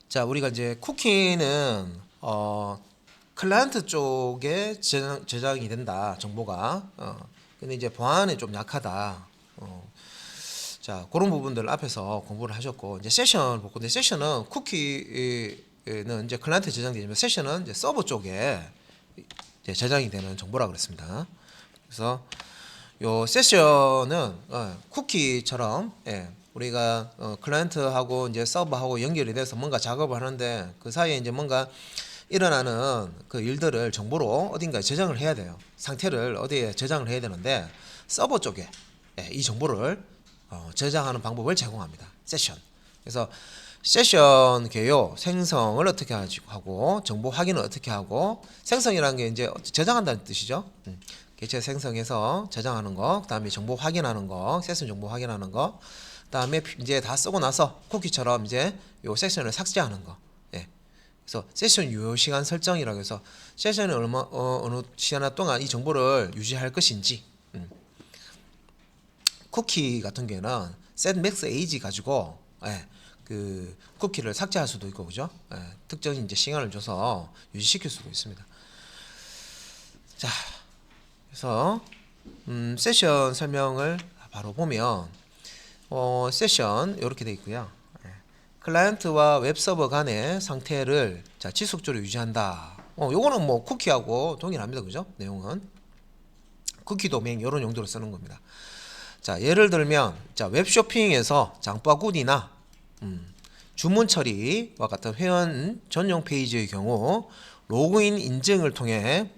자, 우리가 이제 쿠키는 클라이언트 쪽에 저장이 된다. 정보가. 근데 이제 보안에 좀 약하다. 자, 그런 부분들 앞에서 공부를 하셨고 이제 세션 보고 근데 세션은 쿠키는 이제 클라이언트에 저장되지만 세션은 이제 서버 쪽에 이제 저장이 되는 정보라 그랬습니다. 그래서 요 세션은 쿠키처럼 우리가 클라이언트하고 이제 서버하고 연결이 돼서 뭔가 작업을 하는데 그 사이에 이제 뭔가 일어나는 그 일들을 정보로 어딘가에 저장을 해야 돼요. 상태를 어디에 저장을 해야 되는데 서버 쪽에 이 정보를 저장하는 방법을 제공합니다. 세션. 그래서 세션 개요 생성을 어떻게 하고 정보 확인을 어떻게 하고 생성이라는 게 이제 저장한다는 뜻이죠. 개체 생성해서 저장하는 거, 그다음에 정보 확인하는 거, 세션 정보 확인하는 거, 그다음에 이제 다 쓰고 나서 쿠키처럼 이제 요 세션을 삭제하는 거. 그래서 세션 유효 시간 설정이라고 해서 세션이 어느 시간 동안 이 정보를 유지할 것인지. 쿠키 같은 경우는 set max age 가지고 그 쿠키를 삭제할 수도 있고 그죠? 특정인 이제 시간을 줘서 유지시킬 수도 있습니다. 자, 그래서 세션 설명을 바로 보면 세션 이렇게 돼 있고요. 클라이언트와 웹서버 간의 상태를 자, 지속적으로 유지한다. 요거는 뭐 쿠키하고 동일합니다. 그죠? 내용은 쿠키 도메인 이런 용도로 쓰는 겁니다. 자, 예를 들면 자, 웹쇼핑에서 장바구니나 주문 처리와 같은 회원 전용 페이지의 경우 로그인 인증을 통해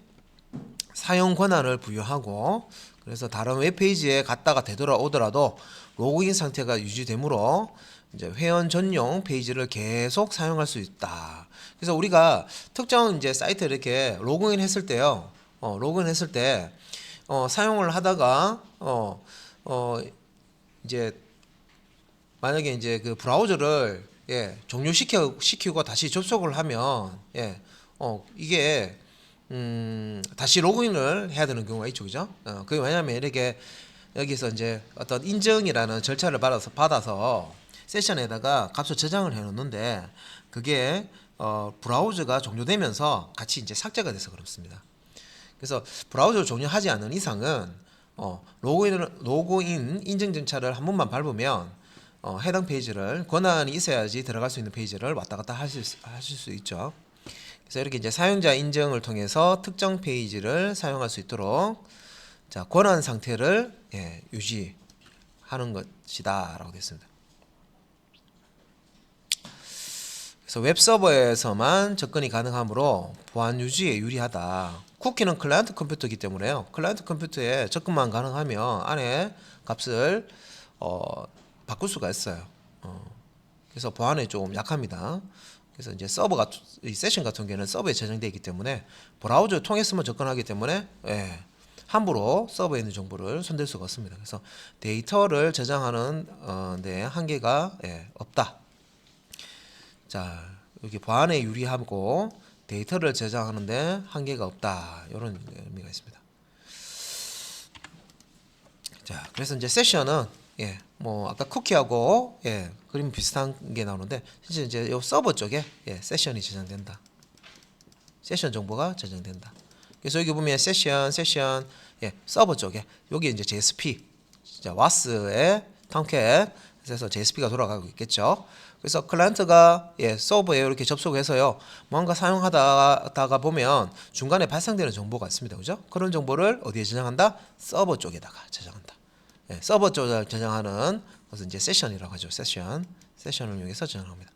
사용 권한을 부여하고 그래서 다른 웹페이지에 갔다가 되돌아오더라도 로그인 상태가 유지되므로 이제 회원 전용 페이지를 계속 사용할 수 있다. 그래서 우리가 특정 이제 사이트 이렇게 로그인 했을 때요. 로그인 했을 때 사용을 하다가 이제 만약에 이제 그 브라우저를 종료시키고 다시 접속을 하면 이게 다시 로그인을 해야 되는 경우가 있죠, 그죠? 그게 왜냐면 이렇게 여기서 이제 어떤 인증이라는 절차를 받아서 세션에다가 값을 저장을 해놓는데 그게 브라우저가 종료되면서 같이 이제 삭제가 돼서 그렇습니다. 그래서 브라우저를 종료하지 않는 이상은 로그인 인증 절차를 한 번만 밟으면 해당 페이지를 권한이 있어야지 들어갈 수 있는 페이지를 왔다 갔다 하실 수 있죠. 그래서 이렇게 이제 사용자 인증을 통해서 특정 페이지를 사용할 수 있도록 자, 권한 상태를 유지하는 것이다라고 됐습니다. 그래서 웹 서버에서만 접근이 가능하므로 보안 유지에 유리하다. 쿠키는 클라이언트 컴퓨터이기 때문에요. 클라이언트 컴퓨터에 접근만 가능하면 안에 값을 바꿀 수가 있어요. 그래서 보안에 좀 약합니다. 그래서 이제 서버가 이 세션 같은 경우에는 서버에 저장되어 있기 때문에 브라우저를 통해서만 접근하기 때문에 함부로 서버에 있는 정보를 손댈 수가 없습니다. 그래서 데이터를 저장하는 데 한계가 없다. 자, 여기 보안에 유리하고 데이터를 저장하는데 한계가 없다. 이런 의미가 있습니다. 자, 그래서 이제 세션은 뭐 아까 쿠키하고 그림 비슷한 게 나오는데 실제 이제 요 서버 쪽에 세션이 저장된다. 세션 정보가 저장된다. 그래서 여기 보면 세션 서버 쪽에 여기 이제 JSP 자, WAS의 탐캣 그래서 JSP가 돌아가고 있겠죠. 그래서 클라이언트가 서버에 이렇게 접속해서요 뭔가 사용하다가 보면 중간에 발생되는 정보가 있습니다. 그죠? 그런 정보를 어디에 저장한다? 서버 쪽에다가 저장한다. 서버 쪽을 저장하는 것은 이제 세션이라고 하죠. 세션을 이용해서 저장합니다.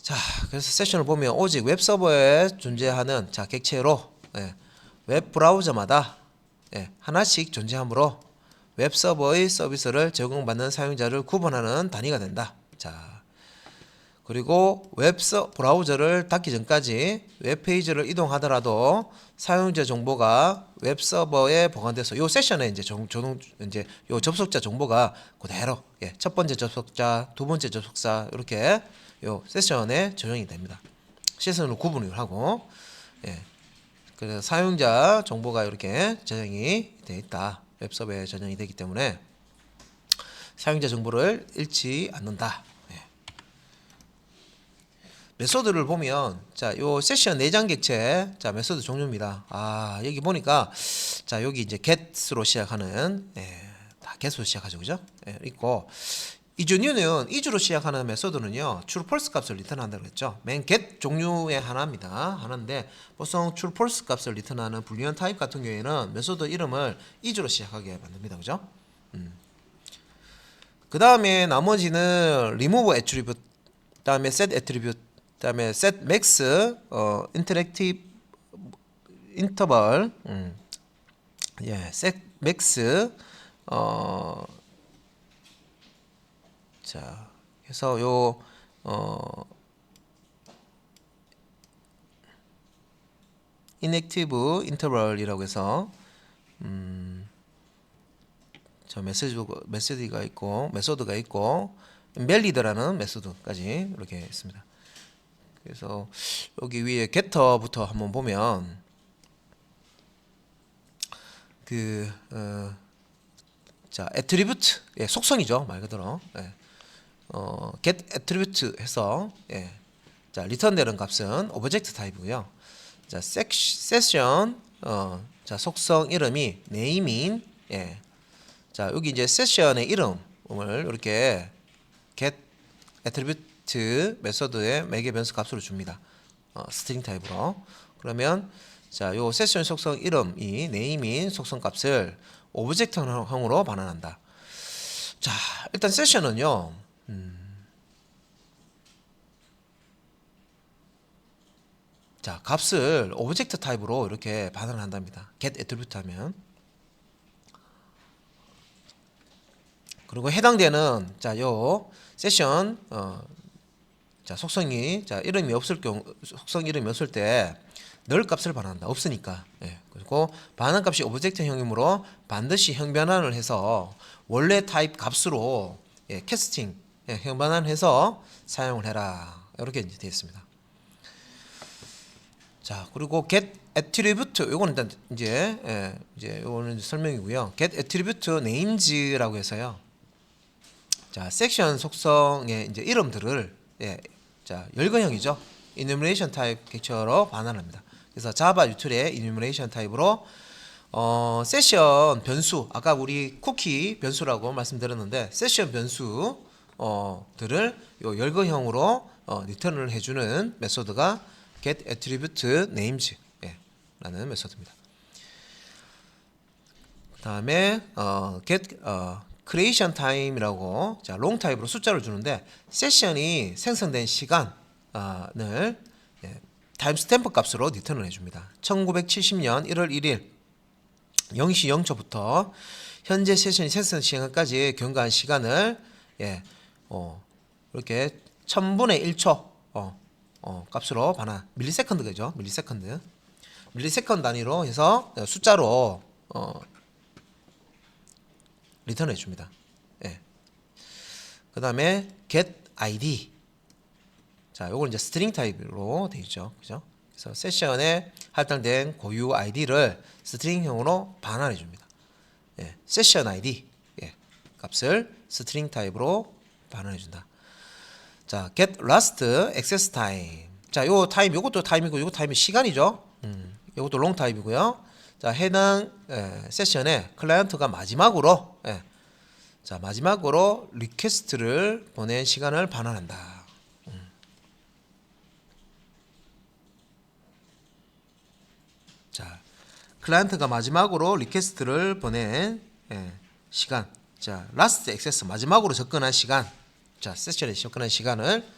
자, 그래서 세션을 보면 오직 웹 서버에 존재하는 자 객체로 웹 브라우저마다 하나씩 존재하므로 웹 서버의 서비스를 제공받는 사용자를 구분하는 단위가 된다. 자, 그리고 브라우저를 닫기 전까지 웹페이지를 이동하더라도 사용자 정보가 웹 서버에 보관돼서 요 세션에 이제 이제 요 접속자 정보가 그대로 첫 번째 접속자, 두 번째 접속자 이렇게 요 세션에 저장이 됩니다. 세션으로 구분을 하고 그래서 사용자 정보가 이렇게 저장이 되어 있다. 웹 서버에 저장이 되기 때문에 사용자 정보를 잃지 않는다. 메소드를 보면 자, 요 세션 내장 객체 자, 메소드 종류입니다. 여기 보니까 자, 여기 이제 get으로 시작하는 다 get으로 시작하죠. 그죠? 있고 이주 뉴는 이주로 시작하는 메소드는요. true false 값을 리턴한다고 했죠. 맨 get 종류의 하나입니다. 하나인데 보통 true false 값을 리턴하는 불리언 타입 같은 경우에는 메소드 이름을 이주로 시작하게 만듭니다. 그죠? 그 다음에 나머지는 remove attribute, 다음에 set attribute, 다음에 set max, interactive interval, set max, 자, 그래서 요 inactive interval이라고 해서 저 메시지가 있고 메소드가 있고 valid라는 메소드까지 이렇게 있습니다. 그래서 여기 위에 getter부터 한번 보면 자, attribute 속성이죠. 말 그대로. get attribute 해서 자, 리턴되는 값은 오브젝트 타입이고요. 자, session 자, 속성 이름이 name인 자, 여기 이제 세션의 이름을 이렇게 get attribute 메소드의 매개 변수 값으로 줍니다. 스트링 타입으로. 그러면 자, 요 세션 속성 이름이 name인 속성 값을 오브젝트형으로 반환한다. 자, 일단 세션은요. 자, 값을 오브젝트 타입으로 이렇게 반환한답니다. get attribute 하면. 그리고 해당되는 자, 요 세션 자, 속성이 자, 이름이 없을 경우 속성 이름이 없을 때 널 값을 반환한다. 없으니까. 그리고 반환 값이 오브젝트형이므로 반드시 형변환을 해서 원래 타입 값으로 캐스팅 형변환해서 사용을 해라. 이렇게 이제 되어 있습니다. 자, 그리고 get attribute 요거는 일단 이제 요거는 설명이고요. get attribute names라고 해서요. 자, 섹션 속성의 이제 이름들을 자, 열거형이죠. enumeration 타입 객체로 반환합니다. 그래서 자바 유틸의 enumeration 타입으로 세션 변수 아까 우리 쿠키 변수라고 말씀드렸는데 세션 변수 들을 요 열거형으로 리턴을 해주는 메소드가 get attribute names 라는 메소드입니다. 그 다음에 get creation time이라고 자, long 타입으로 숫자를 주는데 세션이 생성된 시간을 타임 스탬프 값으로 리턴을 해줍니다. 1970년 1월 1일 0시 0초부터 현재 세션이 생성 시간까지 경과한 시간을 이렇게 1000분의 1초 값으로 반환 밀리세컨드죠. 밀리세컨드 단위로 해서 숫자로 리턴해 줍니다. 그 다음에 get id 자, 요걸 이제 스트링 타입으로 되어 있죠. 그죠? 그래서 세션에 할당된 고유 아이디를 스트링형으로 반환해 줍니다. 세션 아이디 값을 스트링 타입으로 반환해 준다. 자, get last access time. 자, 요 타임 요것도 타임이고 요거 타임이 시간이죠. 요것도 long 타입이고요. 자, 해당 세션에 클라이언트가 마지막으로 자, 마지막으로 리퀘스트를 보낸 시간을 반환한다. 자, 클라이언트가 마지막으로 리퀘스트를 보낸 시간. 자, last access 마지막으로 접근한 시간. 자, 세션에 접근한 시간을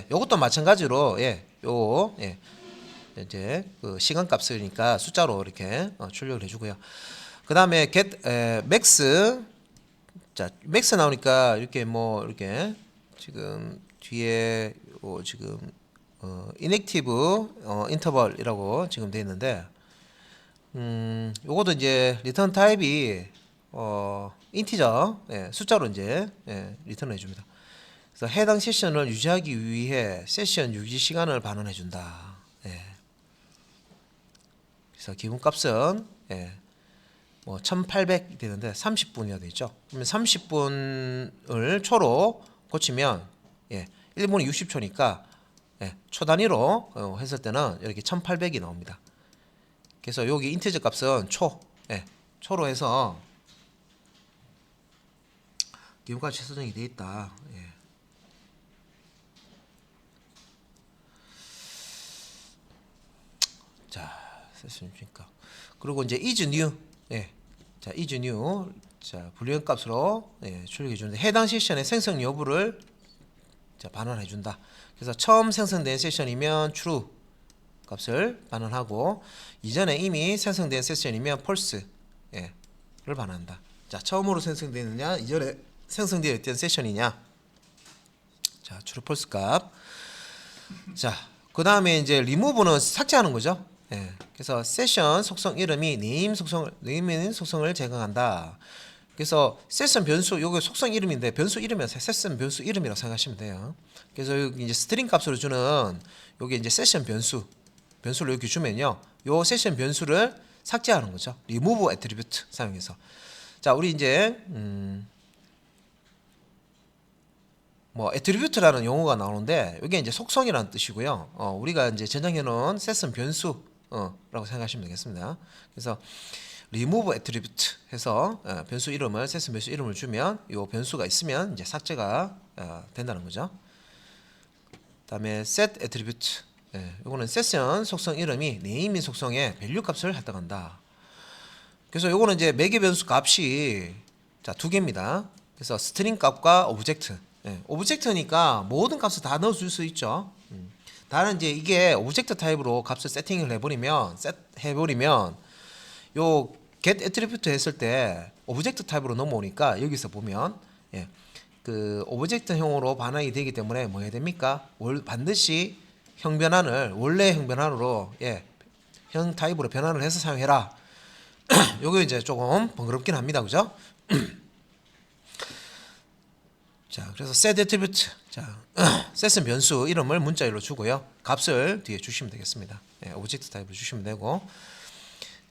요것도 마찬가지로 이제 그 시간 값이니까 숫자로 이렇게 출력을 해주고요. 그 다음에 get max 자, max 나오니까 이렇게 뭐 이렇게 지금 뒤에 지금 inactive interval이라고 지금 되어 있는데 요것도 이제 리턴 타입이 인티저 숫자로 이제 리턴을 해줍니다. 그래서 해당 세션을 유지하기 위해 세션 유지 시간을 반환해 준다. 그래서 기본값은 뭐 1800이 되는데 30분이라 되어 있죠. 그러면 30분을 초로 고치면 1분이 60초니까 예, 초 단위로 했을 때는 이렇게 1800이 나옵니다. 그래서 여기 인티저 값은 초, 예, 초로 해서 기본값이 설정이 되어 있다. 예. 자, 됐습니까? 그리고 이제 is new, 예, 자 is new, 자 불리한 값으로 출력해 주는데 해당 세션의 생성 여부를 자 반환해 준다. 그래서 처음 생성된 세션이면 true 값을 반환하고 이전에 이미 생성된 세션이면 false 를 반환한다. 자 처음으로 생성되느냐 이전에 생성되어 있던 세션이냐. 자 true false 값. 자 그 다음에 이제 remove는 삭제하는 거죠. 예, 그래서 세션 속성 이름이 네임인 속성을 제거한다. 그래서 세션 변수 요게 속성 이름인데 변수 이름이라서 세션 변수 이름이라고 생각하시면 돼요. 그래서 여기 이제 스트링 값으로 주는 요게 이제 세션 변수를 이렇게 주면요, 요 세션 변수를 삭제하는 거죠. remove attribute 사용해서. 자 우리 이제 뭐 attribute라는 용어가 나오는데 이게 이제 속성이라는 뜻이고요. 우리가 이제 전장해 놓은 세션 변수 라고 생각하시면 되겠습니다. 그래서 remove attribute 해서 변수 이름을 세션 변수 이름을 주면 이 변수가 있으면 이제 삭제가 된다는 거죠. 그다음에 set attribute, 이거는 세션 속성 이름이 네임인 속성에 밸류 값을 할당한다. 그래서 요거는 이제 매개 변수 값이 자 두 개입니다. 그래서 스트링 값과 오브젝트. 오브젝트니까 모든 값을 다 넣어줄 수 있죠. 다른 이제 이게 오브젝트 타입으로 값을 세팅을 해버리면 요 get attribute 했을 때 오브젝트 타입으로 넘어오니까 여기서 보면 그 오브젝트형으로 반환이 되기 때문에 뭐 해야 됩니까? 반드시 형변환을 원래 형변환으로 형 타입으로 변환을 해서 사용해라. 요거 이제 조금 번거롭긴 합니다, 그죠? 자, 그래서 set attribute, 자, set은 변수 이름을 문자열로 주고요. 값을 뒤에 주시면 되겠습니다. 오브젝트 타입으로 주시면 되고,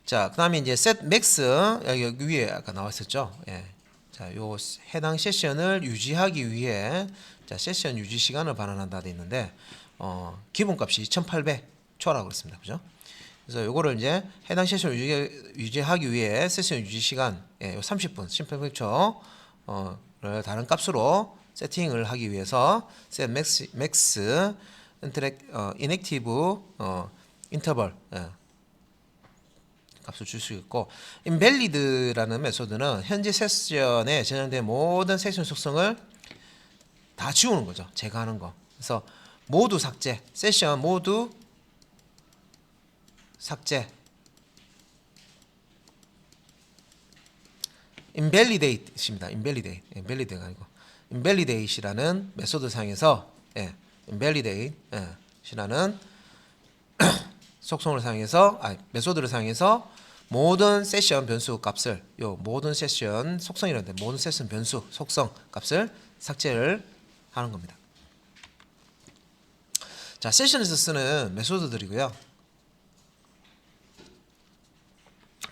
자, 그다음에 이제 set max 여기 위에 아까 나왔었죠. 자, 요 해당 세션을 유지하기 위해 자 세션 유지 시간을 반환한다 돼 있는데, 기본값이 2800초라고 그랬습니다, 그죠? 그래서 요거를 이제 해당 세션을 유지하기 위해 세션 유지 시간 요 30분, 1800초를 다른 값으로 세팅을 하기 위해서 set max inactive interval 값을 줄 수 있고, invalid라는 메소드는 현재 세션에 저장된 모든 세션 속성을 다 지우는 거죠. 제거하는 거. 그래서 모두 삭제, 세션 모두 삭제. invalidate입니다. invalidate가 아니고 invalidate이라는 메소드 사용해서 invalidate이라는 속성을 사용해서 메소드를 사용해서 모든 세션 변수 값을 모든 세션 속성이라는데 모든 세션 변수 속성 값을 삭제를 하는 겁니다. 자, 세션에서 쓰는 메소드들이고요.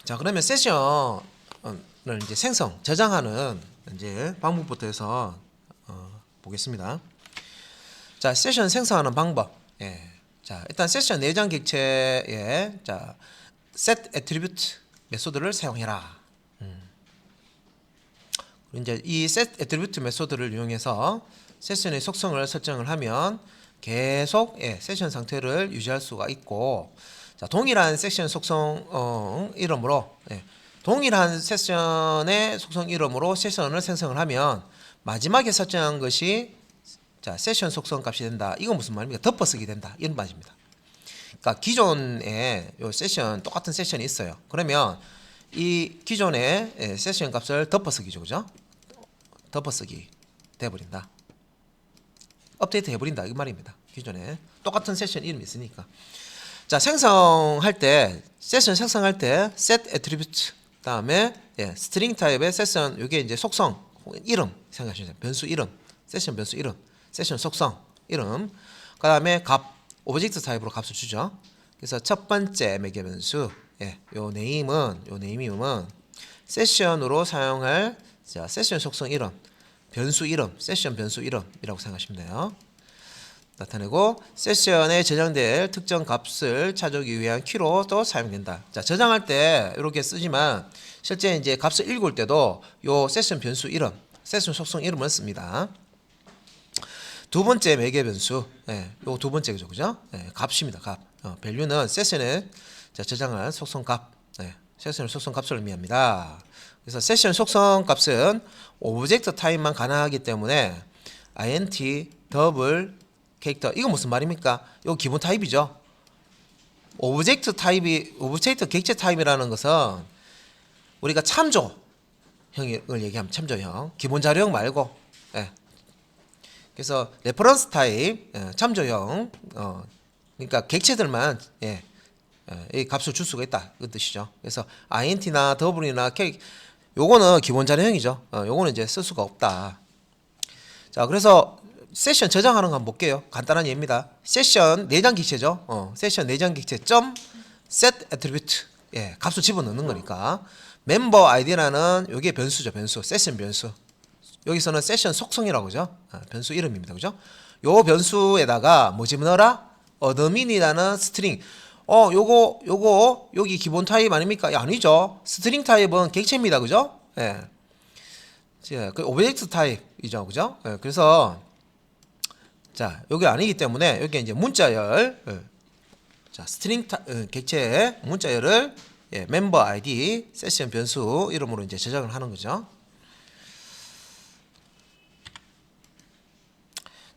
자, 그러면 세션을 이제 저장하는 이제 방법부터 해서 보겠습니다. 자, 세션 생성하는 방법. 자, 일단 세션 내장 객체에 자, set attribute 메소드를 사용해라. 이제 이 set attribute 메소드를 이용해서 세션의 속성을 설정을 하면 계속 세션 상태를 유지할 수가 있고, 자, 동일한 세션 속성 이름으로 동일한 세션의 속성 이름으로 세션을 생성을 하면 마지막에 설정한 것이 자, 세션 속성 값이 된다. 이건 무슨 말입니까? 덮어쓰기 된다. 이런 말입니다. 그러니까 기존에 요 세션 똑같은 세션이 있어요. 그러면 이 기존의 세션 값을 덮어쓰기죠, 그죠? 덮어쓰기 돼버린다. 업데이트 해버린다 이 말입니다. 기존에 똑같은 세션 이름이 있으니까. 자, 생성할 때 세션 생성할 때 set attribute 다음에 스트링 타입의 세션 요게 이제 속성 이름 생각하시면 돼요. 변수 이름, 세션 변수 이름, 세션 속성 이름. 그다음에 값 오브젝트 타입으로 값을 주죠. 그래서 첫 번째 매개 변수 요 네임은 세션으로 사용할 세션 속성 이름, 변수 이름, 세션 변수 이름이라고 생각하시면 돼요. 나타내고 세션에 저장될 특정 값을 찾아오기 위한 키로 또 사용된다. 자, 저장할 때 이렇게 쓰지만 실제 이제 값을 읽을 때도 요 세션 변수 이름, 세션 속성 이름을 씁니다. 두 번째 매개 변수, 요 두 번째죠, 그죠? 값입니다, 값. value는 세션에 저장할 속성 값, 세션 속성 값을 의미합니다. 그래서 세션 속성 값은 오브젝트 타입만 가능하기 때문에 int 더블 캐릭터, 이거 무슨 말입니까? 이거 기본 타입이죠. 오브젝트 객체 타입이라는 것은 우리가 참조형을 얘기하면 참조형, 기본 자료형 말고, 그래서 레퍼런스 타입, 참조형, 그러니까 객체들만 이 값을 줄 수가 있다, 그 뜻이죠. 그래서 int나 더블이나 캐릭터, 요거는 기본 자료형이죠. 요거는 이제 쓸 수가 없다. 자, 그래서 세션 저장하는 거 한번 볼게요. 간단한 예입니다. 세션 내장 객체죠. 세션 내장 객체 점 set attribute, 값을 집어넣는 거니까. 멤버 아이디라는 요게 변수죠, 변수. 세션 변수. 여기서는 세션 속성이라고 그죠? 변수 이름입니다, 그죠? 요 변수에다가 뭐 집어넣어라? admin이라는 스트링. 요거 여기 기본 타입 아닙니까? 아니죠. 스트링 타입은 객체입니다, 그죠? 그 오브젝트 타입이죠, 그죠? 그래서 자, 여기 아니기 때문에 여기 이제 문자열, 자, 스트링 객체의 문자열을 멤버 아이디 세션 변수 이름으로 이제 저장을 하는 거죠.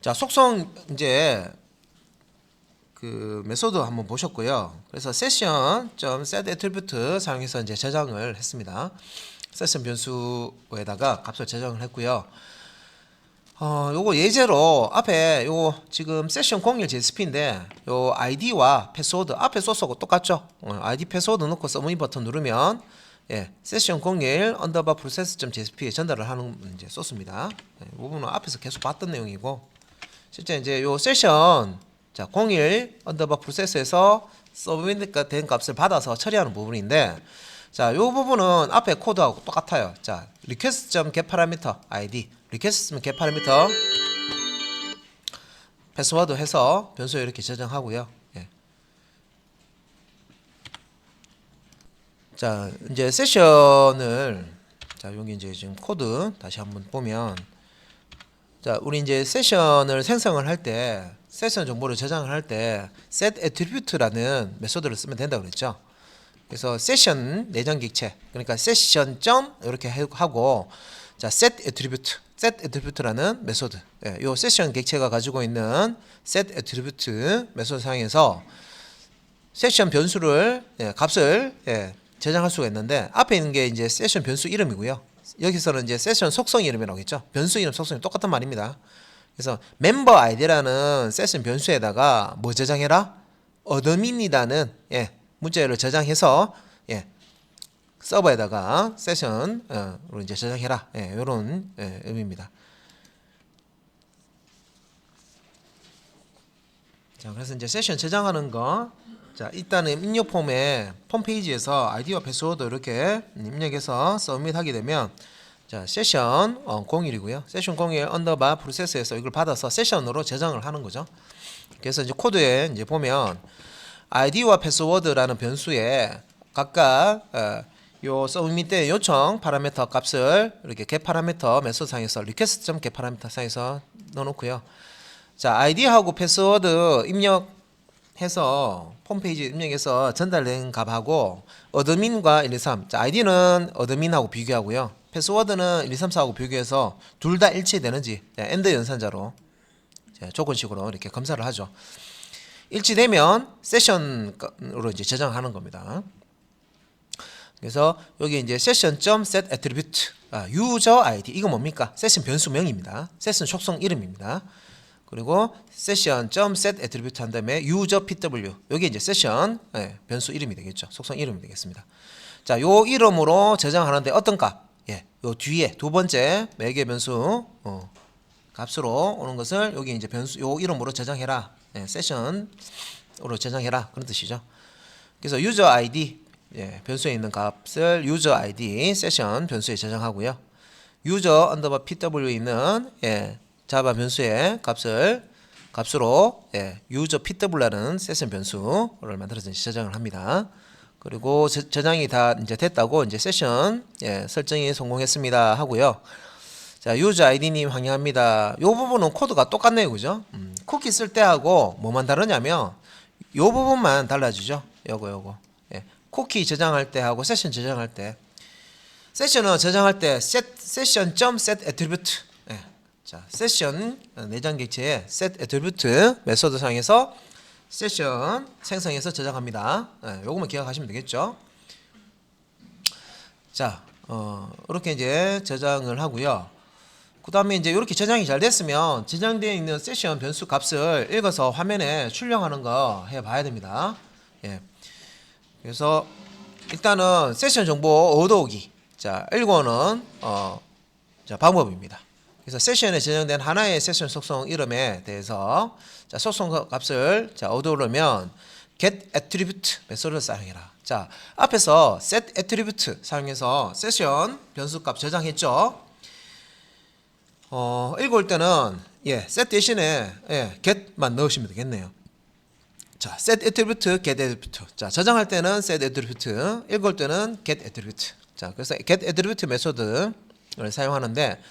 자, 속성 이제 그 메소드 한번 보셨고요. 그래서 session.set attribute 사용해서 이제 저장을 했습니다. 세션 변수에다가 값을 저장을 했고요. 요거 예제로 앞에 요거 지금 세션 01 JSP인데 요 아이디와 패스워드 앞에 소스하고 똑같죠. 아이디 패스워드 넣고 서브밋 버튼 누르면 세션 01 underbar process.jsp에 전달을 하는 이제 소스입니다. 이 부분은 앞에서 계속 봤던 내용이고 실제 이제 요 세션 01 underbar process에서 서브밋 된 값을 받아서 처리하는 부분인데 자, 요 부분은 앞에 코드하고 똑같아요. 자, request.getParameter id, request.getParameter 패스워드 해서 변수에 이렇게 저장하고요. 자, 이제 세션을 자, 여기 이제 지금 코드 다시 한번 보면 자, 우리 이제 세션을 생성을 할 때 세션 정보를 저장을 할 때 set attribute라는 메소드를 쓰면 된다고 그랬죠. 그래서 세션 내장 객체, 그러니까 세션 점 이렇게 하고 자, set attribute라는 메소드, 요 세션 객체가 가지고 있는 set attribute 메소드 사용해서 세션 변수를 값을 저장할 수가 있는데 앞에 있는 게 이제 세션 변수 이름이고요. 여기서는 이제 세션 속성 이름이라고 했죠. 변수 이름 속성이 똑같은 말입니다. 그래서 멤버 아이디라는 세션 변수에다가 뭐 저장해라? admin이라는 문자열을 저장해서 서버에다가 세션으로 이제 저장해라. 이런 의미입니다. 자, 그래서 이제 세션 저장하는 거, 자, 일단은 입력 폼에 홈페이지에서 아이디와 패스워드 이렇게 입력해서 서밋하게 되면 자, 세션 01이고요. 세션 01 언더바 프로세스에서 이걸 받아서 세션으로 저장을 하는 거죠. 그래서 이제 코드에 이제 보면 아이디와 패스워드라는 변수에 각각 요 서밋 때 요청 파라미터 값을 이렇게 getParameter 메소드 상에서 request.getParameter 상에서 넣어놓고요. 자, 아이디하고 패스워드 입력해서 홈페이지 입력해서 전달된 값하고 어드민과 1, 2, 3. 자, 아이디는 어드민하고 비교하고요. 패스워드는 1, 2, 3, 4하고 비교해서 둘 다 일치되는지 엔드 연산자로 조건식으로 이렇게 검사를 하죠. 일치되면 세션으로 이제 저장하는 겁니다. 그래서 여기 이제 session.set attribute user id 이거 뭡니까? 세션 변수명입니다. 세션 속성 이름입니다. 그리고 session.set attribute 한 다음에 user pw 여기 이제 세션 변수 이름이 되겠죠. 속성 이름이 되겠습니다. 자, 요 이름으로 저장하는데 어떤 값? 요 뒤에 두 번째 매개 변수 값으로 오는 것을 여기 이제 변수 요 이름으로 저장해라. 세션으로 저장해라 그런 뜻이죠. 그래서 user id 변수에 있는 값을 user id 세션 변수에 저장하고요. user underbar pw에 있는 자바 변수의 값을 값으로 예, user pw라는 세션 변수를 만들어서 저장을 합니다. 그리고 저장이 다 이제 됐다고 이제 세션 예, 설정이 성공했습니다 하고요. 자, 유저 아이디님 환영합니다. 요 부분은 코드가 똑같네요, 그죠? 쿠키 쓸 때하고 뭐만 다르냐면 요 부분만 달라지죠. 요거. 예, 쿠키 저장할 때하고 세션 저장할 때. 세션은 저장할 때 session.set attribute. 예, 자, 세션 내장 객체에 set attribute 메소드 사용해서 세션 생성해서 저장합니다. 예, 요거만 기억하시면 되겠죠. 자, 이렇게 이제 저장을 하고요. 그 다음에 이제 이렇게 저장이 잘 됐으면 저장되어 있는 세션 변수 값을 읽어서 화면에 출력하는 거 해봐야 됩니다. 예. 그래서 일단은 세션 정보 얻어오기. 자, 읽어오는 자, 방법입니다. 그래서 세션에 저장된 하나의 세션 속성 이름에 대해서 자, 속성 값을 자, 얻어오려면 get attribute 메소드를 사용해라. 자, 앞에서 set attribute 사용해서 세션 변수 값 저장했죠. 읽어올 때는 예, set 대신에 예, get만 넣으시면 되겠네요. 자, set attribute, get attribute. 자, 저장할 때는 set attribute, 읽을 때는 get attribute. 자, 그래서 get attribute 메소드를 사용하는데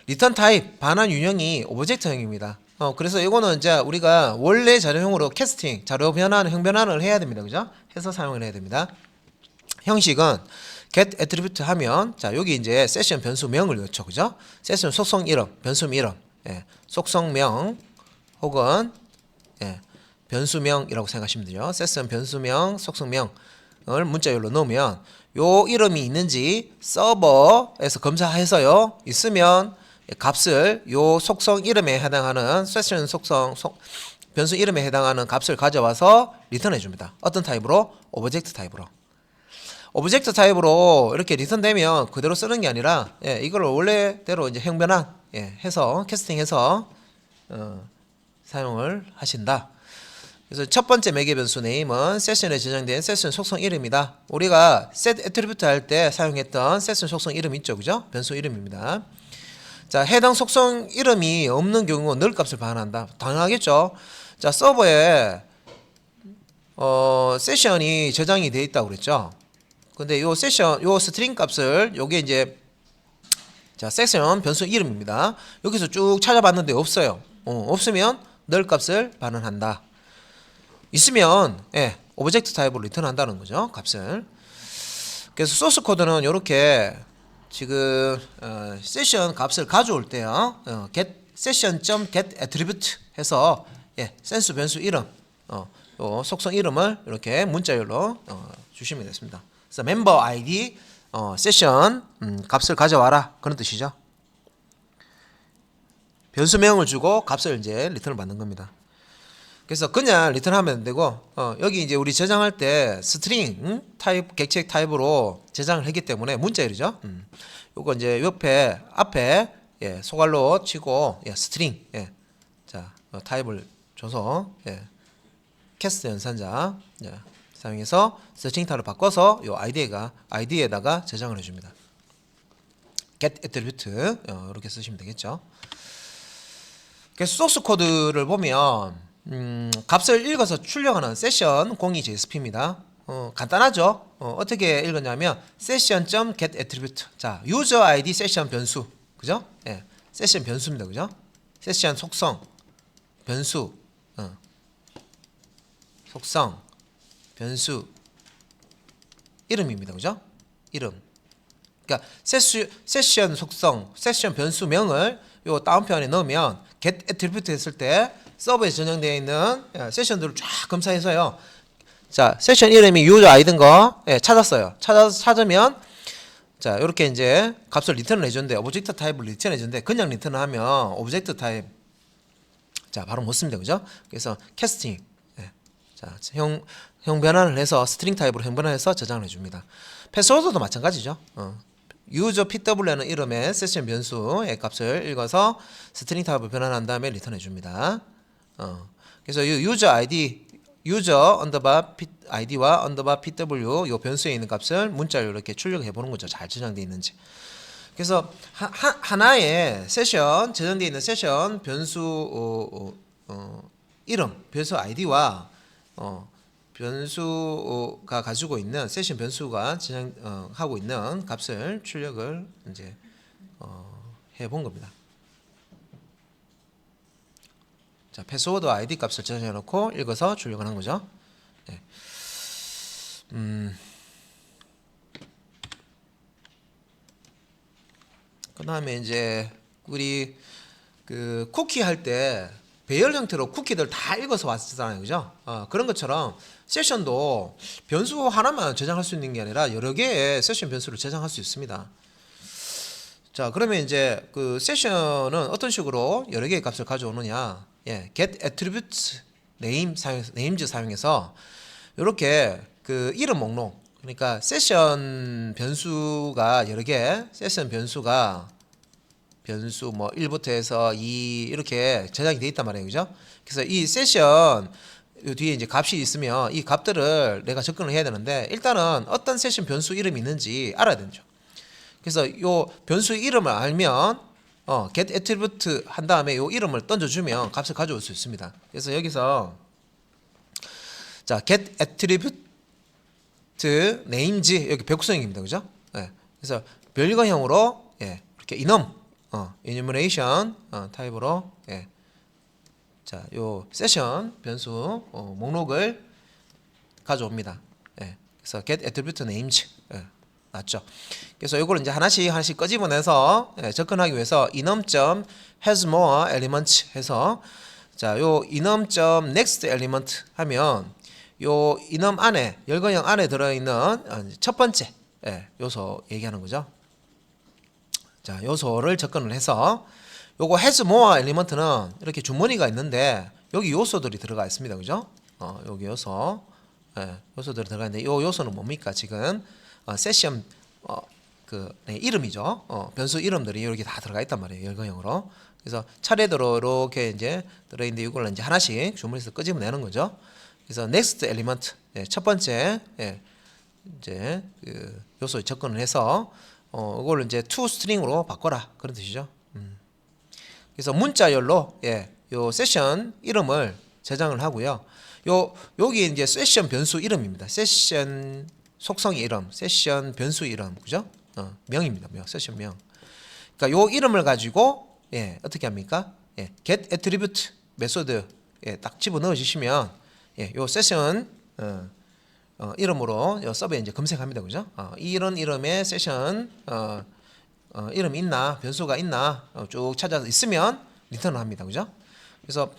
return type 반환 유형이 오브젝트형입니다. 그래서 이거는 이제 우리가 원래 자료형으로 캐스팅, 자료 변환, 형 변환을 해야 됩니다. 그죠? 해서 사용을 해야 됩니다. 형식은 get attribute 하면 자, 여기 이제 세션 변수명을 넣죠. 그죠? 세션 속성 이름, 변수 이름. 예, 속성명 혹은 예, 변수명이라고 생각하시면 되죠. 세션 변수명, 속성명을 문자열로 넣으면 요 이름이 있는지 서버에서 검사해서요. 있으면 값을 요 속성 이름에 해당하는 세션 속성 변수 이름에 해당하는 값을 가져와서 리턴해 줍니다. 어떤 타입으로? 오브젝트 타입으로. 오브젝트 타입으로 이렇게 리턴되면 그대로 쓰는 게 아니라 예, 이걸 원래대로 이제 형 변환 예, 해서 캐스팅해서 사용을 하신다. 그래서 첫 번째 매개 변수 네임은 세션에 저장된 세션 속성 이름이다. 우리가 set attribute 할 때 사용했던 세션 속성 이름 있죠, 그죠? 변수 이름입니다. 자, 해당 속성 이름이 없는 경우 null 값을 반환한다. 당연하겠죠. 자, 서버에 세션이 저장이 되어 있다고 그랬죠. 근데 요 세션, 요 스트링 값을 요게 이제 자, 세션 변수 이름입니다. 여기서 쭉 찾아봤는데 없어요. 없으면 null 값을 반환한다. 있으면 예, 오브젝트 타입으로 리턴한다는 거죠. 값을. 그래서 소스 코드는 이렇게 지금 세션 값을 가져올 때요. get session.get attribute 해서 예, 센스 변수 이름 요 속성 이름을 이렇게 문자열로 주시면 되겠습니다. 그래서 멤버 아이디 세션 값을 가져와라 그런 뜻이죠. 변수명을 주고 값을 이제 리턴을 받는 겁니다. 그래서 그냥 리턴하면 안 되고 여기 이제 우리 저장할 때 스트링 타입 객체 타입으로 저장을 했기 때문에 문자열이죠. 요거 이제 옆에 앞에 예, 소괄로 치고 예, 스트링 예, 자 타입을 줘서 예, 캐스트 연산자 예, 사용해서 서칭 타입을 바꿔서 요 아이디에다가 저장을 해줍니다. get attribute 이렇게 쓰시면 되겠죠. 그래서 소스 코드를 보면 값을 읽어서 출력하는 세션 공이 JSP입니다. 간단하죠. 어떻게 읽었냐면 session.get attribute. 자, user ID 세션 변수. 그죠? 예. 세션 변수입니다. 그죠? 세션 속성 변수. 속성 변수 이름입니다. 그죠? 이름. 그러니까 세션 속성, 세션 변수명을 요 다운표안에 넣으면 get attribute 했을 때 서버에 저장되어 있는 세션들을 쫙 검사해서요. 자, 세션 이름이 유저 아이든 거 예, 찾았어요. 찾으면 자, 이렇게 이제 값을 리턴을 해주는데 오브젝트 타입을 리턴 해주는데 그냥 리턴을 하면 오브젝트 타입 자, 바로 못 씁니다. 그죠? 그래서 캐스팅 예. 자, 형 변환을 해서 스트링 타입으로 형 변환해서 저장을 해줍니다. 패스워드도 마찬가지죠. 유저 pw라는 이름의 세션 변수의 값을 읽어서 스트링 타입을 변환한 다음에 리턴해 줍니다. 그래서 이 유저 아이디 유저 언더바 id와 언더바 pw 요 변수에 있는 값을 문자로 이렇게 출력해 보는 거죠. 잘 저장되어 있는지. 그래서 하나의 세션 저장되어 있는 세션 변수 이름, 변수 아이디와 변수가 가지고 있는 세션 변수가 하고 있는 값을 출력을 이제 해본 겁니다. 자, 패스워드 아이디 값을 저장해 놓고 읽어서 출력을 한 거죠. 네. 그다음에 이제 우리 그 쿠키 할 때 배열 형태로 쿠키들 다 읽어서 왔잖아요, 그죠? 그런 것처럼 세션도 변수 하나만 저장할 수 있는 게 아니라 여러 개의 세션 변수를 저장할 수 있습니다. 자, 그러면 이제 그 세션은 어떤 식으로 여러 개의 값을 가져오느냐? 예, get attribute name 사용해서 names 사용해서 이렇게 그 이름 목록, 그러니까 세션 변수가 여러 개, 세션 변수가 변수 뭐 1부터 해서 2 이렇게 저장이 돼 있단 말이에요, 그죠? 그래서 이 세션 뒤에 이제 값이 있으면 이 값들을 내가 접근을 해야 되는데 일단은 어떤 세션 변수 이름이 있는지 알아야 되죠. 그래서 요 변수 이름을 알면 get attribute 한 다음에 요 이름을 던져주면 값을 가져올 수 있습니다. 그래서 여기서 자 get attribute names 여기 배구성입니다, 그죠? 예. 그래서 별거형으로 예, 이렇게 enum enumeration 타입으로 예. 자, 요 세션 변수 목록을 가져옵니다. 예. 그래서 get attribute names 예. 맞죠? 그래서 이걸 이제 하나씩 끄집어내서 예, 접근하기 위해서 enum.has more elements 해서 자, 요 enum.next element 하면 요 enum 안에 열거형 안에 들어있는 첫 번째 예, 요소 얘기하는 거죠. 자, 요소를 접근을 해서 요거 has more element는 이렇게 주머니가 있는데 여기 요소들이 들어가 있습니다, 그죠? 여기 요소 예, 요소들이 들어가 있는데 요 요소는 뭡니까? 지금 세션 이름이죠. 변수 이름들이 이렇게 다 들어가 있단 말이에요, 열거형으로. 그래서 차례대로 이렇게 이제 들어있는데 이걸 이제 하나씩 주머니에서 끄집어내는 거죠. 그래서 next element 예, 첫 번째 예, 이제 그 요소에 접근을 해서 이걸 이제 to string으로 바꿔라 그런 뜻이죠. 그래서 문자열로 예, 요 세션 이름을 저장을 하고요. 여기 이제 세션 변수 이름입니다. 세션 속성 이름, 세션 변수 이름, 그죠? 명입니다. 명, 세션 명. 그러니까 요 이름을 가지고 예, 어떻게 합니까? 예, get attribute 메소드 예, 딱 집어 넣어 주시면 예, 요 세션 이름으로 요 서버에 이제 검색합니다, 그죠? 이런 이름의 세션 이름 있나, 변수가 있나 쭉 찾아서 있으면 리턴을 합니다, 그죠? 그래서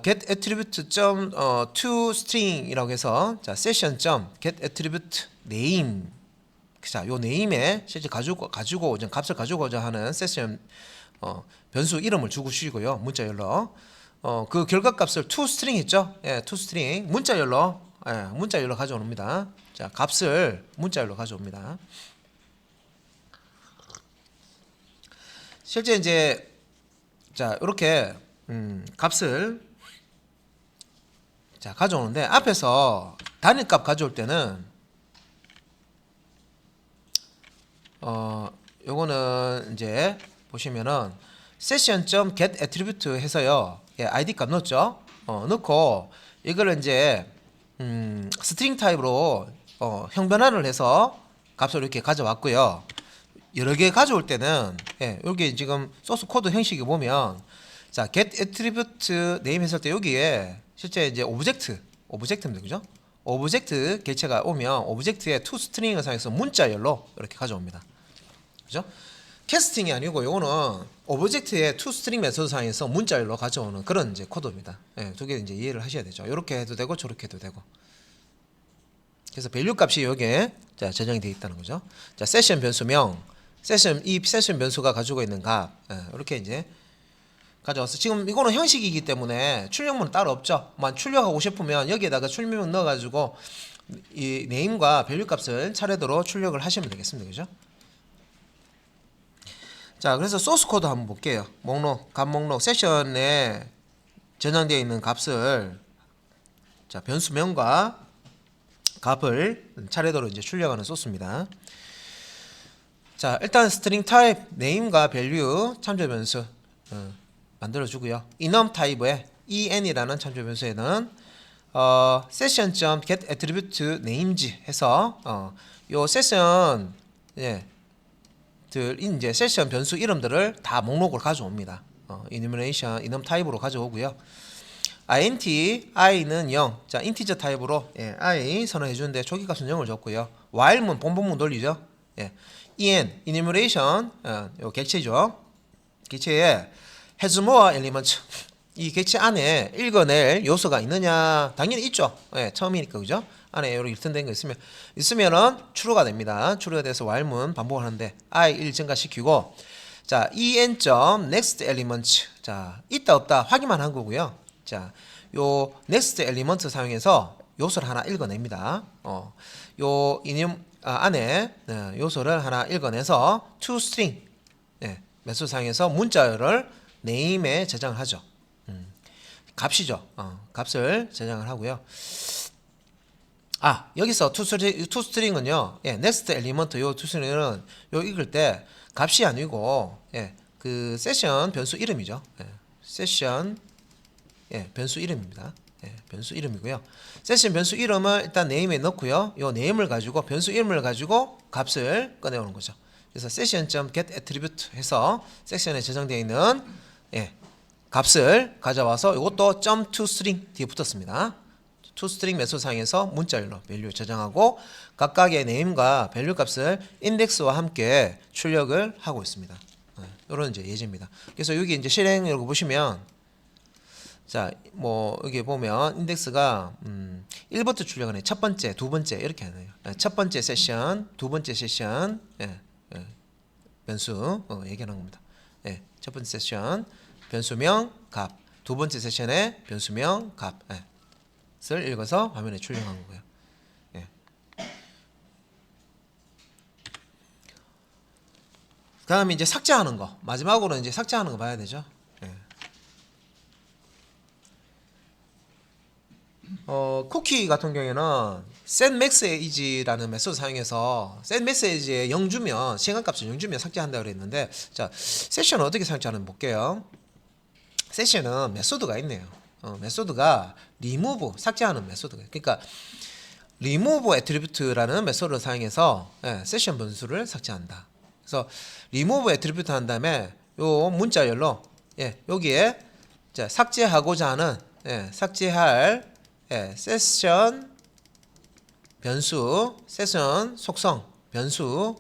get attribute to string이라고 해서 자 session get attribute name 자 요 name에 실제 가지고 값을 가지고자 하는 세션 변수 이름을 주고 주시고요, 문자열로 그 결과값을 to string 있죠? 예, to string 문자열로 예, 문자열로 가져옵니다. 자 값을 문자열로 가져옵니다. 실제 이제 자 이렇게 값을 자 가져오는데 앞에서 단위값 가져올 때는 요거는 이제 보시면은 session.get attribute 해서요 예, id 값 넣었죠. 넣고 이걸 이제 스트링 타입으로 형변환을 해서 값을 이렇게 가져왔고요. 여러 개 가져올 때는 예, 여기 지금 소스 코드 형식이 보면 자 get attribute name 했을 때 여기에 실제 이제 오브젝트입니다, 그죠? 오브젝트 개체가 오면 오브젝트의 to string을 사용해서 문자열로 이렇게 가져옵니다, 그죠? 캐스팅이 아니고 요거는 오브젝트의 to string 메소드 사용해서 문자열로 가져오는 그런 이제 코드입니다. 예, 두 개 이제 이해를 하셔야 되죠. 이렇게 해도 되고 저렇게 해도 되고. 그래서 밸류 값이 여기에 자 저장이 되어 있다는 거죠. 자 세션 변수명 이 세션 변수가 가지고 있는 값 이렇게 이제 가져와서 지금 이거는 형식이기 때문에 출력문은 따로 없죠. 출력하고 싶으면 여기에다가 출력문 넣어가지고 이 네임과 밸류 값을 차례대로 출력을 하시면 되겠습니다, 그죠? 자 그래서 소스 코드 한번 볼게요. 목록 값 목록 세션에 저장되어 있는 값을 자 변수명과 값을 차례대로 이제 출력하는 소스입니다. 자 일단 스트링 타입 네임과 밸류 참조 변수 만들어주고요. enum 타입의 en이라는 참조 변수에는 session.getAttribute names 해서 요 세션 이제 세션 변수 이름들을 다 목록으로 가져옵니다. enumeration enum 타입으로 가져오고요. int i는 0. 자, 인티저 타입으로 i 선언해 주는데 초기값은 0을 줬고요. while문 본문문 돌리죠. enumeration 요 객체죠. 객체에 has more elements. 이 객체 안에 읽어낼 요소가 있느냐? 당연히 있죠. 처음이니까 그죠? 안에 이렇게 리턴된 거 있으면은 true가 됩니다. true가 돼서 while문 반복을 하는데 i 1 증가시키고 자, en.next element. 자, 있다 없다 확인만 한 거고요. 자, 요 next element 사용해서 요소를 하나 읽어냅니다. 요 안에 요소를 하나 읽어내서 toString 메소드 사용해서 문자열을 name에 저장을 하죠. 값이죠. 값을 저장을 하고요. 여기서 toString은요. next element 요 toString은 요 읽을 때 값이 아니고 그 세션 변수 이름이죠. 세션 변수 이름입니다. 변수 이름이고요. 세션 변수 이름을 일단 네임에 넣고요. 요 네임을 가지고 변수 이름을 가지고 값을 꺼내오는 거죠. 그래서 session.getAttribute 해서 섹션에 저장되어 있는 값을 가져와서 이것도 .toString 뒤에 붙었습니다. toString 메소드 사용해서 문자열로 밸류 저장하고 각각의 네임과 밸류 값을 인덱스와 함께 출력을 하고 있습니다. 이런 이제 예제입니다. 그래서 여기 이제 실행을 보시면 자, 여기 보면 인덱스가 1부터 출력하네. 첫 번째, 두 번째 이렇게 하네요. 첫 번째 세션, 두 번째 세션 변수 얘기하는 겁니다. 첫 번째 세션 변수명 값, 두 번째 세션의 변수명 값을 읽어서 화면에 출력한 거고요. 그다음에 이제 삭제하는 거. 마지막으로 이제 삭제하는 거 봐야 되죠. 쿠키 같은 경우에는 setMessage라는 메소드 사용해서 setMessage에 0 주면 시간값을 0 주면 삭제한다고 그랬는데 자, 세션은 어떻게 삭제하는지 볼게요. 세션은 메소드가 있네요. 메소드가 remove 삭제하는 메소드가 그러니까 remove attribute라는 메소드를 사용해서 세션 변수를 삭제한다. 그래서 remove attribute 한 다음에 요 문자열로 여기에 자, 삭제하고자 하는 삭제할 세션 변수, 세션 속성 변수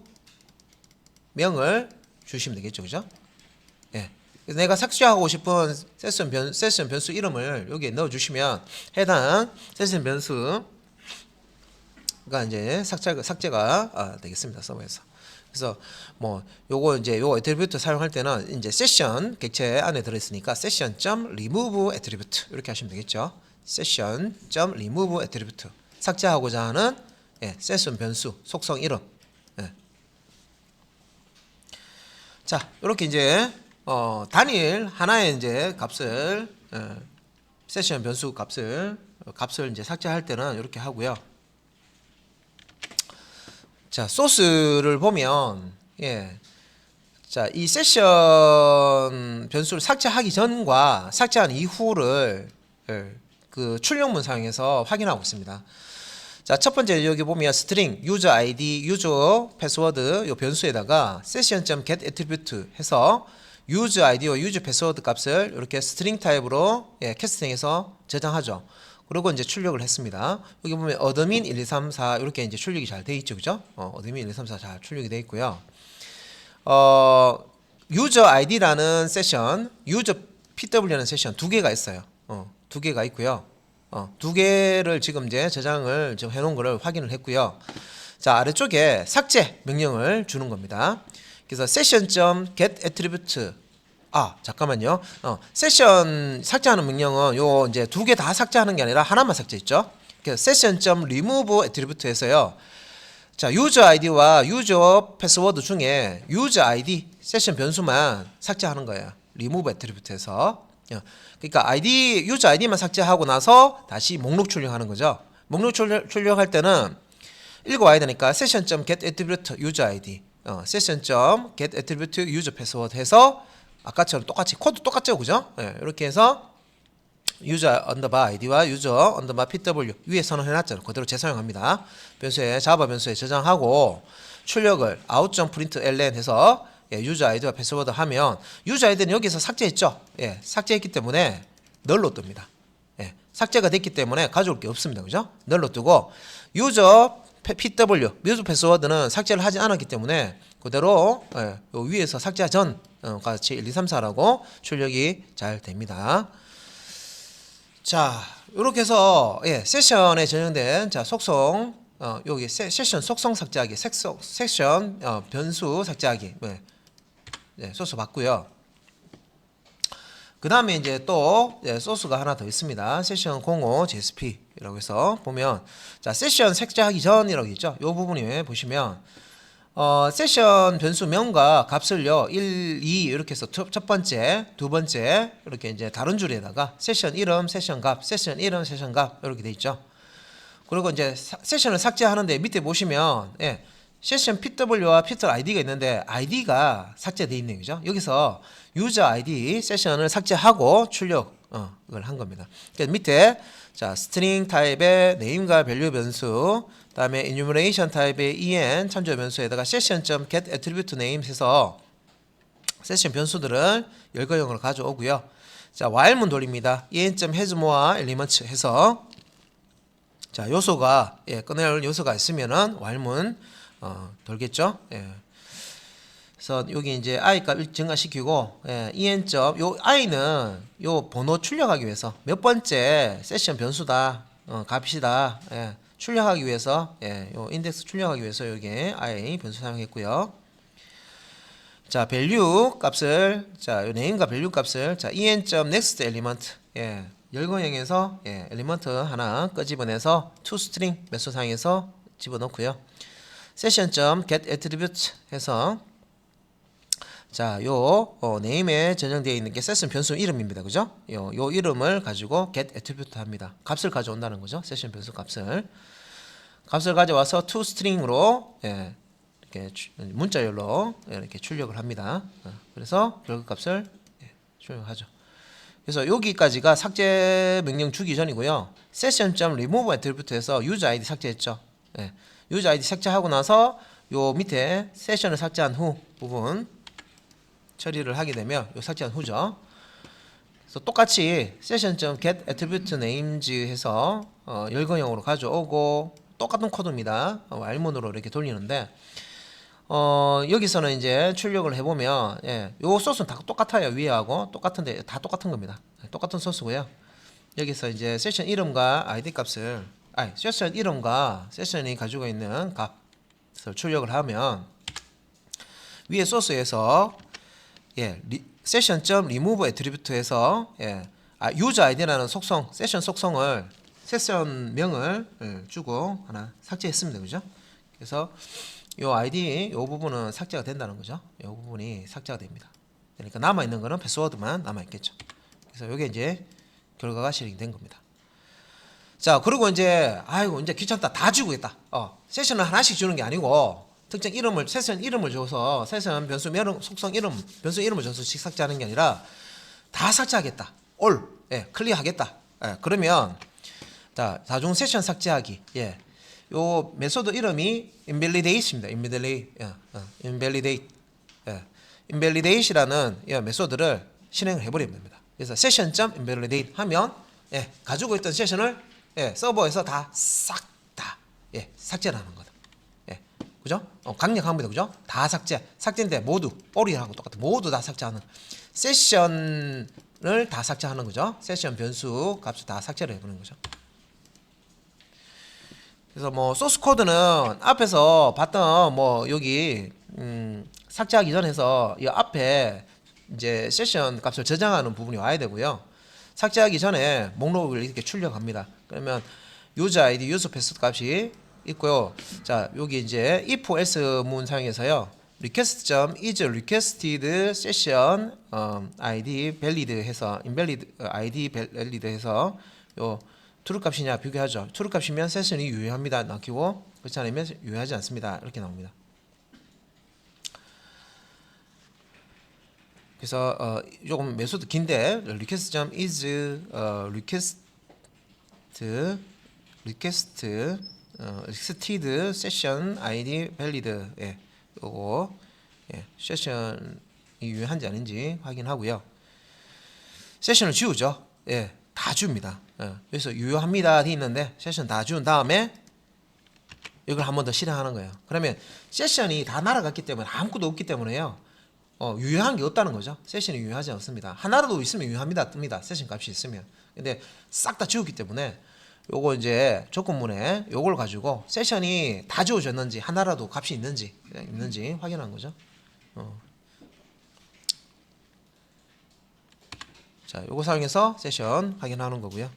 명을 주시면 되겠죠, 그죠? 그래서 내가 삭제하고 싶은 세션 변수 이름을 여기에 넣어주시면 해당 세션 변수가 이제 삭제가 되겠습니다, 서버에서. 그래서 요거 이제 요 애트리뷰트 사용할 때는 이제 세션 객체 안에 들어있으니까 session.remove attribute 이렇게 하시면 되겠죠. session.remove attribute 삭제하고자 하는 세션 변수 속성 이름. 자, 이렇게 이제 단일 하나의 이제 값을 세션 변수 값을 이제 삭제할 때는 이렇게 하고요. 자, 소스를 보면 자, 이 세션 변수를 삭제하기 전과 삭제한 이후를 그 출력문 사용해서 확인하고 있습니다. 자, 첫 번째 여기 보면 string, user id, user password 요 변수에다가 session.getAttribute 해서 user id와 user password 값을 이렇게 string 타입으로 캐스팅해서 저장하죠. 그리고 이제 출력을 했습니다. 여기 보면 admin 1, 2, 3, 4 이렇게 이제 출력이 잘 돼 있죠, 그죠? admin 1, 2, 3, 4 잘 출력이 돼 있고요. user id라는 세션, user pw라는 세션 두 개가 있어요. 두 개가 있고요. 두 개를 지금 이제 저장을 지금 해놓은 거를 확인을 했고요. 자, 아래쪽에 삭제 명령을 주는 겁니다. 그래서 session.getAttribute 잠깐만요. 세션 삭제하는 명령은 요 이제 두 개 다 삭제하는 게 아니라 하나만 삭제했죠. 그래서 session.remove attribute에서요. 자, user id와 user password 중에 user id 세션 변수만 삭제하는 거예요. remove attribute에서. 그러니까 ID user id만 삭제하고 나서 다시 목록 출력하는 거죠. 목록 출력할 때는 읽어와야 되니까 session.getAttribute user id, session.getAttribute user password 해서 아까처럼 똑같이 코드 똑같죠, 그죠? 예, 이렇게 해서 유저 언더바 아이디와 유저 언더바 pw 위에 선언해놨잖아요. 그대로 재사용합니다. 변수에 자바 변수에 저장하고 출력을 out.println 해서 예, 유저 아이디와 패스워드 하면 유저 아이디는 여기서 삭제했죠. 예, 삭제했기 때문에 널로 뜹니다. 예, 삭제가 됐기 때문에 가져올 게 없습니다. 그죠? 널로 뜨고 유저 pw 유저 패스워드는 삭제를 하지 않았기 때문에 그대로 예, 요 위에서 삭제 전 같이 1, 2, 3, 4라고 출력이 잘 됩니다. 자, 이렇게 해서 예, 세션에 전용된 자 속성 여기 세션 속성 삭제하기, 세션 변수 삭제하기 네, 소스 봤고요. 그 다음에 이제 또 예, 소스가 하나 더 있습니다. 세션 05 JSP라고 해서 보면 자 세션 삭제하기 전이라고 있죠. 이 부분에 보시면 세션 변수명과 값을요 1, 2 이렇게 해서 첫 번째, 두 번째 이렇게 이제 다른 줄에다가 세션 이름, 세션 값, 세션 이름, 세션 값 이렇게 돼 있죠. 그리고 이제 세션을 삭제하는데 밑에 보시면 예, 세션 PW와 피터 ID가 있는데 ID가 삭제돼 있네요, 그죠? 여기서 유저 ID 세션을 삭제하고 출력을 한 겁니다. 그러니까 밑에 자 스트링 타입의 네임과 밸류 변수, 다음에 enumeration 타입의 en 참조 변수에다가 session.get attribute name 해서 세션 변수들을 열거형으로 가져오고요. 자 while문 돌립니다. en.hasMore elements 해서 자 요소가 예, 꺼낼 요소가 있으면은 while문 돌겠죠. 예. 그래서 여기 이제 i 값 증가시키고 예, en 요 i는 요 번호 출력하기 위해서 몇 번째 세션 변수다 값이다 예, 출력하기 위해서 예, 요 인덱스 출력하기 위해서 여기 i 변수 사용했고요. 자 value 값을 자 요 name과 value 값을 자 en.next element 예, 열거형에서 예, 엘리먼트 하나 끄집어내서 toString 메소드 사용해서 집어넣고요. session.get attribute 해서 자, 요 네임에 전형되어 있는 게 세션 변수 이름입니다. 그죠? 요 이름을 가지고 get attribute 합니다. 값을 가져온다는 거죠. 세션 변수 값을 가져와서 toString으로 예, 이렇게 문자열로 이렇게 출력을 합니다. 그래서 결국 값을 예, 출력하죠. 그래서 여기까지가 삭제 명령 주기 전이고요. session.remove attribute에서 user id 삭제했죠. 예, user id 삭제하고 나서 요 밑에 세션을 삭제한 후 부분 처리를 하게 되면 요 삭제한 후죠. 그래서 똑같이 session.get attribute names 해서 열거형으로 가져오고 똑같은 코드입니다. while문으로 이렇게 돌리는데 여기서는 이제 출력을 해보면 예, 요 소스는 다 똑같아요. 위에하고 똑같은데 다 똑같은 겁니다. 똑같은 소스고요. 여기서 이제 세션 이름과 id 값을 세션 이름과 세션이 가지고 있는 값을 출력을 하면 위에 소스에서 예, session.remove attribute에서 예, user id라는 속성, 세션 속성을 세션명을 주고 하나 삭제했습니다. 그죠? 그래서 요 id 요 부분은 삭제가 된다는 거죠. 요 부분이 삭제가 됩니다. 그러니까 남아 있는 거는 패스워드만 남아 있겠죠. 그래서 요게 이제 결과가 실행된 겁니다. 자, 그리고 이제 아이고 이제 귀찮다. 다 주고겠다. 세션을 하나씩 주는 게 아니고 특정 이름을 세션 이름을 줘서 세션 변수 속성 이름 변수 이름을 줘서 삭제하는 게 아니라 다 삭제하겠다. all 예, 클리어하겠다. 예, 그러면 자, 다중 세션 삭제하기. 예. 요 메소드 이름이 invalidate입니다. invalidate. 예. invalidate이라는 예, 메소드를 실행을 해 버리면 됩니다. 그래서 session.invalidate 하면 예, 가지고 있던 세션을 예, 서버에서 다 싹 다 예, 삭제를 하는 거다. 예. 그죠? 강력합니다. 그죠? 다 삭제인데 모두 all이라고 똑같아. 모두 다 삭제하는 세션을 다 삭제하는 거죠. 세션 변수 값을 다 삭제를 해 보는 거죠. 그래서 뭐 소스 코드는 앞에서 봤던 뭐 여기 삭제하기 전에서 이 앞에 이제 세션 값을 저장하는 부분이 와야 되고요. 삭제하기 전에 목록을 이렇게 출력합니다. 그러면 user id, user password 값이 있고요. 자, 여기 이제 if else 문 사용해서요. request.is requested session id valid 해서 invalid id valid 해서 요 true 값이냐 비교하죠. true 값이면 세션이 유효합니다. 남기고 그렇지 않으면 유효하지 않습니다. 이렇게 나옵니다. 그래서 조금 메소드 긴데 request.is requested session id valid 요거 세션이 유효한지 아닌지 확인하고요. 세션을 지우죠. 다 지웁니다. 그래서 유효합니다 돼 있는데 세션 다 지운 다음에 이걸 한 번 더 실행하는 거예요. 그러면 세션이 다 날아갔기 때문에 아무것도 없기 때문에요. 유효한 게 없다는 거죠. 세션이 유효하지 않습니다. 하나라도 있으면 유효합니다 뜹니다. 세션 값이 있으면. 근데 싹 다 지웠기 때문에 요거 이제 조건문에 요걸 가지고 세션이 다 지워졌는지 하나라도 값이 있는지 확인한 거죠. 자, 요거 사용해서 세션 확인하는 거고요.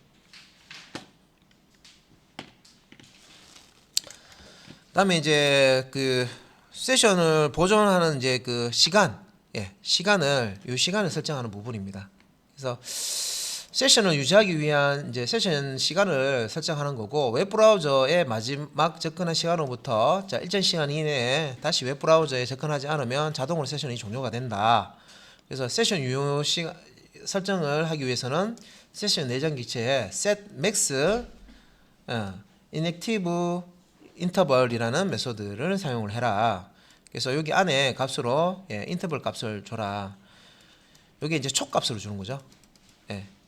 그다음에 이제 그 세션을 보존하는 이제 그 시간을 설정하는 부분입니다. 그래서 세션을 유지하기 위한 이제 세션 시간을 설정하는 거고, 웹브라우저의 마지막 접근한 시간으로부터 일정 시간 이내에 다시 웹브라우저에 접근하지 않으면 자동으로 세션이 종료가 된다. 그래서 세션 유효 시간 설정을 하기 위해서는 세션 내장 기체에 set max inactive interval이라는 메소드를 사용을 해라. 그래서 여기 안에 값으로 인터벌 값을 줘라. 여기 이제 초 값으로 주는 거죠.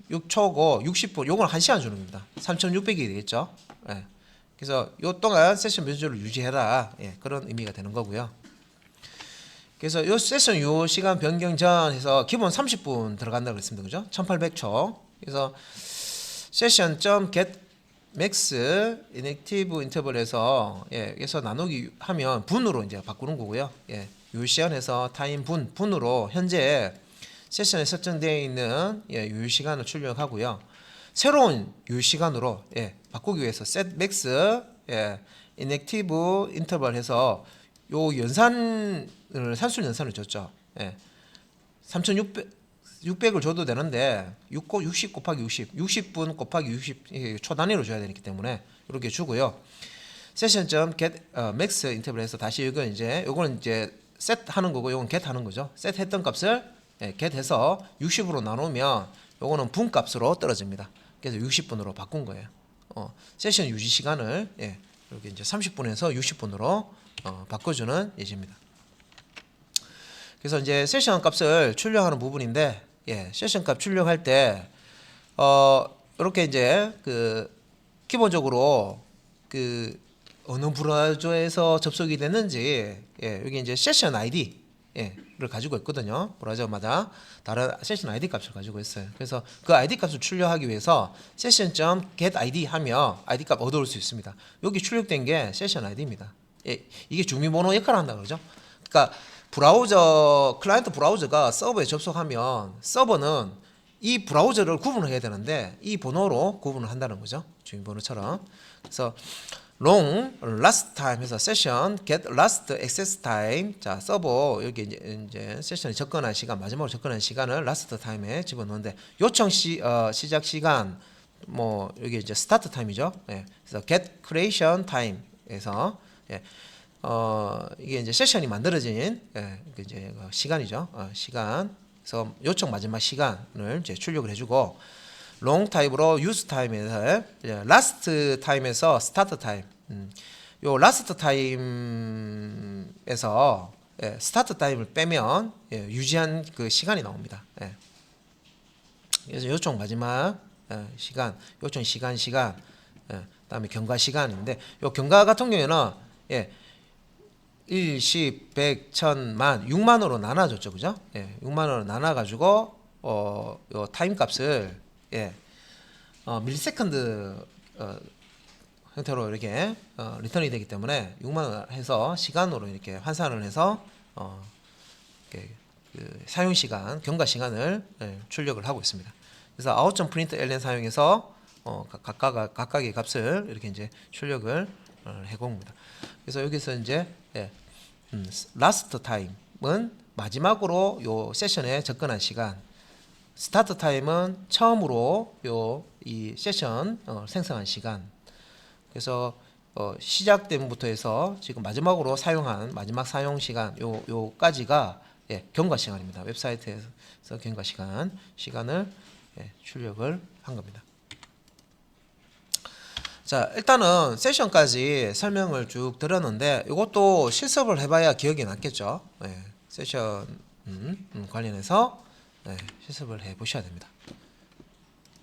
6초고 60분, 요건 1시간 주는 겁니다. 3600이 되겠죠. 그래서 요 동안 세션 메시지를 유지해라. 그런 의미가 되는 거고요. 그래서 요 세션 요 시간 변경 전 해서 기본 30분 들어간다고 그랬습니다. 그죠? 1800초. 그래서 session.get max inactive interval에서 그래서 나누기 하면 분으로 이제 바꾸는 거고요. 요 시간에서 타임 분으로 현재 세션에 설정되어 있는 유효 시간을 출력하고요. 새로운 유효 시간으로 바꾸기 위해서 set max inactive interval 해서 요 연산을 산술 연산을 줬죠. 3600을 줘도 되는데 60 곱하기 60분 곱하기 60 초 단위로 줘야 되기 때문에 이렇게 주고요. session.get max interval에서 다시 이건 이제 요거는 이제 set 하는 거고 요건 get 하는 거죠. set 했던 값을 get 해서 60으로 나누면 요거는 분 값으로 떨어집니다. 그래서 60분으로 바꾼 거예요. 세션 유지 시간을 이렇게 이제 30분에서 60분으로 바꿔주는 예시입니다. 그래서 이제 세션 값을 출력하는 부분인데, 세션 값 출력할 때 이렇게 이제 그 기본적으로 그 어느 브라우저에서 접속이 됐는지 여기 이제 세션 ID를 가지고 있거든요. 브라우저마다 다른 세션 ID 값을 가지고 있어요. 그래서 그 ID 값을 출력하기 위해서 session.get ID 하면 ID 값 얻어올 수 있습니다. 여기 출력된 게 세션 ID입니다. 이게 주민번호 역할을 한다 그러죠. 그러니까 브라우저 클라이언트 브라우저가 서버에 접속하면 서버는 이 브라우저를 구분을 해야 되는데 이 번호로 구분을 한다는 거죠. 주민번호처럼. 그래서 long last time 해서 session get last access time. 자, 서버 여기 이제 세션에 접근한 시간, 마지막으로 접근한 시간을 last time에 집어넣는데 요청 시작 시간 뭐 여기 이제 start time이죠. 그래서 get creation time에서 이게 이제 세션이 만들어진 이제 시간이죠. 시간. 그래서 요청 마지막 시간을 이제 출력을 해주고, long 타입으로 use time에서 last time에서 start time. 요 last time에서 start time을 빼면 유지한 그 시간이 나옵니다. 그래서 요청 마지막 시간, 요청 시간, 그다음에 경과 시간인데 요 경과 같은 경우에는 1, 10, 100, 1000만, 6만으로 나눠줬죠, 그죠? 6만으로 나눠가지고 요 타임 값을 밀리세컨드 형태로 이렇게 리턴이 되기 때문에 6만원 해서 시간으로 이렇게 환산을 해서 이렇게 그 사용 시간, 경과 시간을 출력을 하고 있습니다. 그래서 out.println 사용해서 각각의 값을 이렇게 이제 출력을 해봅니다. 그래서 여기서 이제 last time은 마지막으로 요 세션에 접근한 시간, 스타트 타임은 처음으로 이 세션 생성한 시간. 그래서 시작됨부터 해서 지금 마지막으로 사용한 마지막 사용 시간 요까지가 예, 경과 시간입니다. 웹사이트에서 경과 시간을 예, 출력을 한 겁니다. 자, 일단은 세션까지 설명을 쭉 들었는데 이것도 실습을 해봐야 기억이 남겠죠. 예, 세션 관련해서 예, 실습을 해보셔야 됩니다.